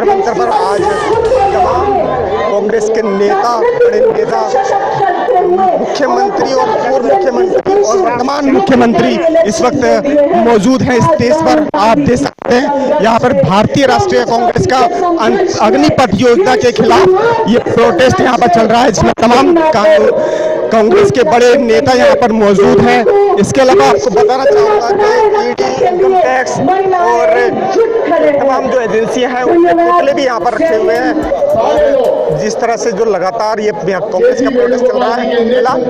जंतर मंतर पर आज तमाम कांग्रेस के नेता, बड़े नेता, मुख्यमंत्री और पूर्व मुख्यमंत्री और वर्तमान मुख्यमंत्री इस वक्त मौजूद हैं स्टेज पर। आप देख सकते हैं यहाँ पर भारतीय राष्ट्रीय कांग्रेस का अग्निपथ योजना के खिलाफ ये प्रोटेस्ट यहाँ पर चल रहा है, जिसमें तमाम कांग्रेस के बड़े नेता यहाँ पर मौजूद हैं। इसके अलावा आपको बताना चाहूँगा कि ईडी, इनकम टैक्स और तमाम जो एजेंसियां हैं उनके पुतले भी यहाँ पर रखे हुए हैं। और जिस तरह से जो लगातार ये कांग्रेस का प्रोटेस्ट चल रहा है,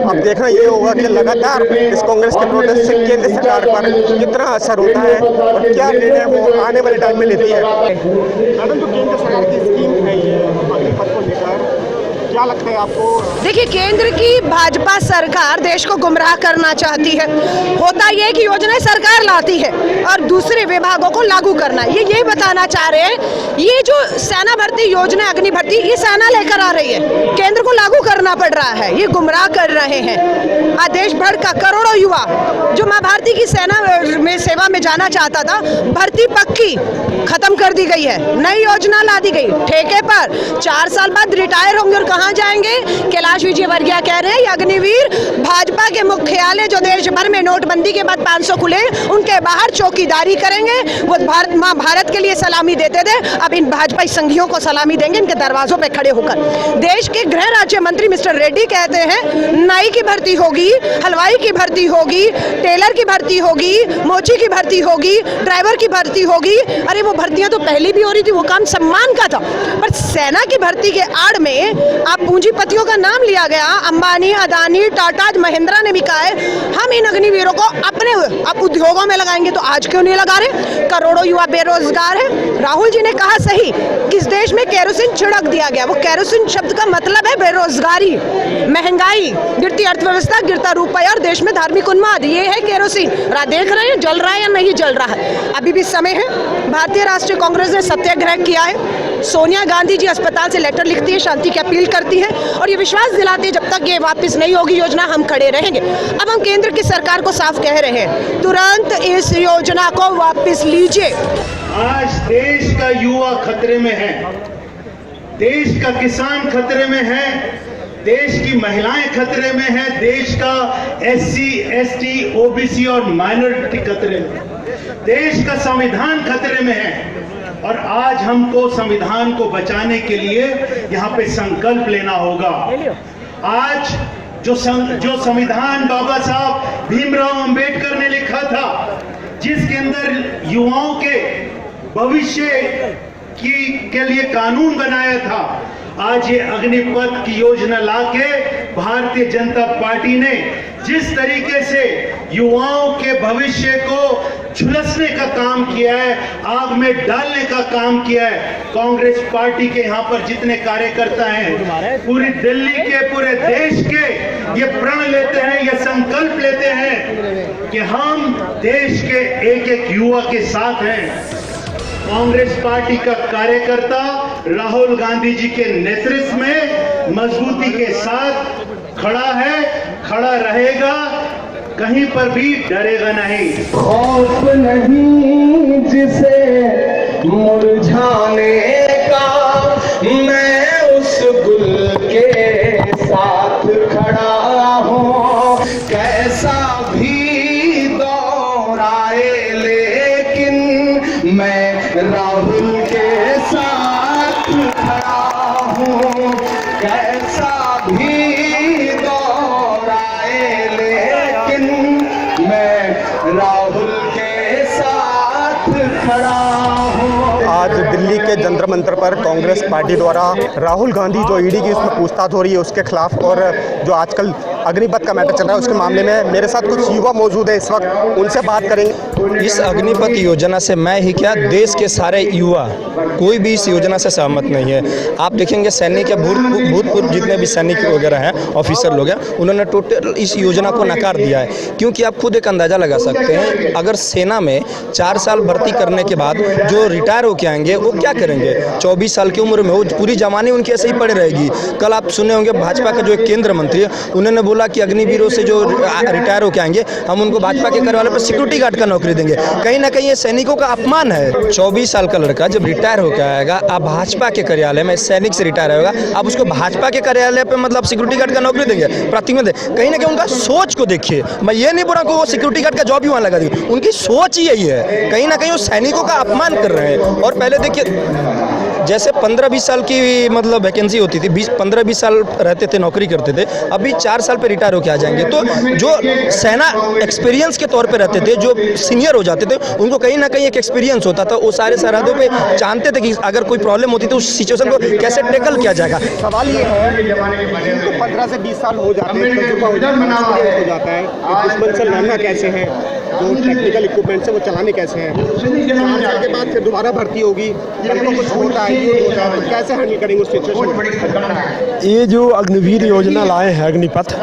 अब देखना ये होगा कि लगातार इस कांग्रेस के प्रोटेस्ट से केंद्र सरकार पर कितना असर होता है और क्या निर्णय वो आने वाले टाइम में लेती है। मैडम, जो केंद्र सरकार की स्कीम है ये अग्निपथ को लेकर, क्या लगता है आपको? देखिए, केंद्र की भाजपा सरकार देश को गुमराह करना चाहती है। होता यह कि योजनाएं सरकार लाती है और दूसरे विभागों को लागू करना। ये यही बताना चाह रहे हैं, ये जो सेना भर्ती योजना, अग्नि भर्ती, ये सेना लेकर आ रही है, केंद्र को लागू करना पड़ रहा है। ये गुमराह कर रहे हैं। आज देश भर का करोड़ों युवा जो माँ भारती की सेना में सेवा में जाना चाहता था, भर्ती पक्की खत्म कर दी गई है। नई योजना ला दी गई, ठेके पर 4 साल बाद रिटायर होंगे और कहाँ जाएंगे? कैलाश विजयवर्गीय कह रहे हैं ये अग्निवीर भाजपा के मुख्यालय जो देश भर में नोटबंदी के बाद 500 खुले, उनके बाहर चौकीदारी करेंगे। वो माँ भारत के लिए सलामी देते थे, अब इन भाजपा संघियों को सलामी देंगे इनके दरवाजों पे खड़े होकर। देश के गृह राज्य मंत्री मिस्टर रेड्डी कहते हैं नाई की भर्ती होगी, हलवाई की भर्ती होगी, टेलर की भर्ती होगी, मोची की भर्ती होगी, ड्राइवर की भर्ती होगी। अरे वो भर्तियां तो पहले भी हो रही थी, वो काम सम्मान का था। पर सेना की भर्ती के आड़ में आप पूंजीपतियों का नाम लिया गया, अंबानी, अदानी, टाटा, महिंद्रा ने भी कहा है हम इन अग्निवीरों को अपने उद्योगों में लगाएंगे। तो आज क्यों नहीं लगा रहे? करोड़ों युवा बेरोजगार है। राहुल जी ने कहा सही कि इस देश में केरोसिन छिड़क दिया गया। वो केरोसिन शब्द का मतलब है बेरोजगारी, महंगाई, गिरती अर्थव्यवस्था, गिरता रुपया और देश में धार्मिक उन्माद। ये है केरोसिन। देख रहे हैं जल रहा है या नहीं जल रहा है। अभी भी समय है। भारतीय राष्ट्रीय कांग्रेस ने सत्याग्रह किया है। सोनिया गांधी जी अस्पताल से लेटर लिखती है, शांति की अपील करती है और ये विश्वास दिलाती है जब तक ये वापस नहीं होगी योजना हम खड़े रहेंगे। अब हम केंद्र की सरकार को साफ कह रहे हैं, तुरंत इस योजना को वापस लीजिए। आज देश का युवा खतरे में है, देश का किसान खतरे में है, देश की महिलाएं खतरे में है, देश का SC, ST, OBC और माइनॉरिटी खतरे में, देश का संविधान खतरे में है। और आज हमको संविधान को बचाने के लिए यहाँ पे संकल्प लेना होगा। आज जो संविधान बाबा साहब भीमराव अंबेडकर ने लिखा था, जिसके अंदर युवाओं के भविष्य के लिए कानून बनाया था, आज ये अग्निपथ की योजना लाके भारतीय जनता पार्टी ने जिस तरीके से युवाओं के भविष्य को झुलसने का काम किया है, आग में डालने का काम किया है। कांग्रेस पार्टी के यहाँ पर जितने कार्यकर्ता हैं, पूरी दिल्ली के, पूरे देश के, ये प्रण लेते हैं, ये संकल्प लेते हैं कि हम देश के एक एक युवा के साथ हैं। कांग्रेस पार्टी का कार्यकर्ता राहुल गांधी जी के नेतृत्व में मजबूती के साथ खड़ा है, खड़ा रहेगा, कहीं पर भी डरेगा नहीं। खौफ नहीं जिसे मुरझाने का, मैं उस गुल के साथ खड़ा हूँ। कैसा भी दौर आए लेकिन मैं राहुल के साथ खड़ा हूँ। कैसा भी दौर आए लेकिन मैं राहुल के साथ खड़ा हूँ। आज दिल्ली के जंतर मंतर पर कांग्रेस पार्टी द्वारा राहुल गांधी जो ईडी की उसमें पूछताछ हो रही है उसके खिलाफ और जो आजकल अग्निपथ का मैटर चल रहा है उसके मामले में मेरे साथ कुछ युवा मौजूद है, इस वक्त उनसे बात करेंगे। इस अग्निपथ योजना से मैं ही क्या, देश के सारे युवा कोई भी इस योजना से सहमत नहीं है। आप देखेंगे सैनिक या भूतपूर्व जितने भी सैनिक वगैरह हैं, ऑफिसर लोग हैं, उन्होंने टोटल इस योजना को नकार दिया है। क्योंकि आप खुद एक अंदाज़ा लगा सकते हैं, अगर सेना में 4 साल भर्ती करने के बाद जो रिटायर होके आएंगे वो क्या करेंगे? 24 साल की उम्र में वो पूरी जवानी उनकी ऐसे ही पड़ी रहेगी। कल आप सुने होंगे भाजपा का जो एक केंद्र मंत्री है, उन्होंने बोला कि अग्निवीरों से जो रिटायर होकर आएंगे हम उनको भाजपा के कार्यालय पर सिक्योरिटी गार्ड का नौकरी देंगे। कहीं ना कहीं ये सैनिकों का अपमान है। 24 साल का लड़का जब रिटायर होकर आएगा, आप भाजपा के कार्यालय में सैनिक से रिटायर होगा, आप उसको भाजपा के कार्यालय पे मतलब सिक्योरिटी गार्ड का नौकरी देंगे, प्रतिमा दे। कहीं ना कहीं उनका सोच को देखिए। मैं ये नहीं बोल रहा कि वो सिक्योरिटी गार्ड का जॉब ही वहाँ लगा देंगे, उनकी सोच ही यही है। कहीं ना कहीं वो सैनिकों का अपमान कर रहे हैं। और पहले देखिए जैसे 15-20 साल की मतलब वैकेंसी होती थी, 15-20 साल रहते थे, नौकरी करते थे, अभी 4 साल पे रिटायर होकर आ जाएंगे। तो जो सेना एक्सपीरियंस के तौर पे रहते थे, जो सीनियर हो जाते थे, उनको कहीं ना कहीं एक एक्सपीरियंस होता था। वो सारे सरहदों पे जानते थे कि अगर कोई प्रॉब्लम होती तो उस सिचुएशन को कैसे टैकल किया जाएगा। सवाल ये है कि 15 से 20 साल हो जाते हैं, तजुर्बा हो जाता है, दुश्मन से लड़ना कैसे है, जो टेक्निकल इक्विपमेंट है वो चलाने कैसे हैं। 4 साल के बाद फिर दोबारा भर्ती होगी, कल को कुछ होता है, कैसे हैंडल करेंगे उस सिचुएशन। ये जो अग्निवीर योजना लाए हैं अग्निपथ,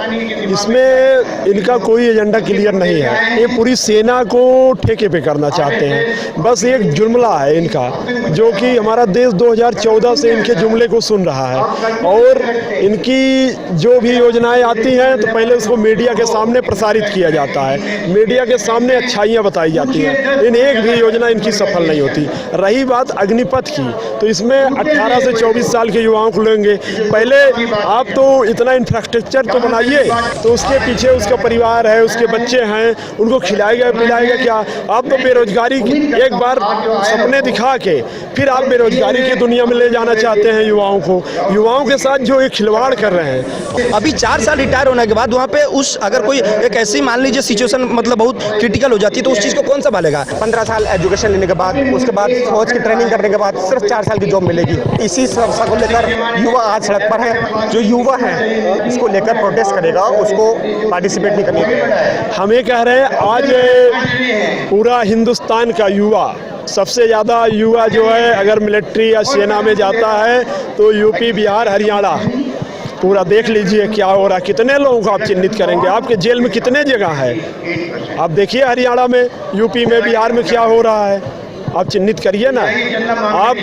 इसमें इनका कोई एजेंडा क्लियर नहीं है। ये पूरी सेना को ठेके पे करना चाहते हैं। बस एक जुमला है इनका, जो कि हमारा देश 2014 से इनके जुमले को सुन रहा है। और इनकी जो भी योजनाएं आती हैं तो पहले उसको मीडिया के सामने प्रसारित किया जाता है, मीडिया के सामने अच्छाइयाँ बताई जाती हैं। इन एक भी योजना इनकी सफल नहीं होती। रही बात अग्निपथ की, तो इसमें 18 से 24 साल के युवाओं को लेंगे। पहले आप तो इतना इंफ्रास्ट्रक्चर तो बनाइए, तो उसके पीछे उसका परिवार है, उसके बच्चे हैं, उनको खिलाएगा पिलाएगा क्या? आप तो बेरोजगारी की एक बार सपने दिखा के फिर आप बेरोजगारी की दुनिया में ले जाना चाहते हैं युवाओं को। युवाओं के साथ जो एक खिलवाड़ कर रहे हैं। अभी 4 साल रिटायर होने के बाद वहाँ पे उस अगर कोई एक ऐसी मान लीजिए सिचुएशन मतलब बहुत क्रिटिकल हो जाती है, तो उस चीज़ को कौन संभालेगा? 15 साल एजुकेशन लेने के बाद, उसके बाद फौज की ट्रेनिंग करने के बाद सिर्फ 4 साल की जॉब मिलेगी। इसी समस्या को लेकर युवा आज सड़क पर है। जो युवा है इसको लेकर प्रोटेस्ट करेगा, उसको पार्टिसिपेट नहीं करने देगा। हम ये कह रहे हैं आज पूरा हिंदुस्तान का युवा, सबसे ज़्यादा युवा जो है अगर मिलिट्री या सेना में जाता है तो यूपी, बिहार, हरियाणा पूरा देख लीजिए क्या हो रहा है। कितने लोगों को आप चिन्हित करेंगे? आपके जेल में कितने जगह है? आप देखिए हरियाणा में, यूपी में, बिहार में क्या हो रहा है। आप चिन्हित करिए ना। आप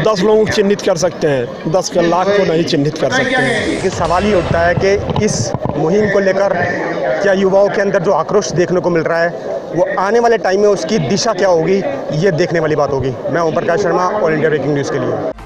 10 लोगों को चिन्हित कर सकते हैं, 10 लाख को नहीं चिन्हित कर सकते हैं। लेकिन सवाल ये उठता है कि इस मुहिम को लेकर क्या युवाओं के अंदर जो आक्रोश देखने को मिल रहा है, वो आने वाले टाइम में उसकी दिशा क्या होगी, ये देखने वाली बात होगी। मैं Om Prakash Sharma, all India breaking news के लिए।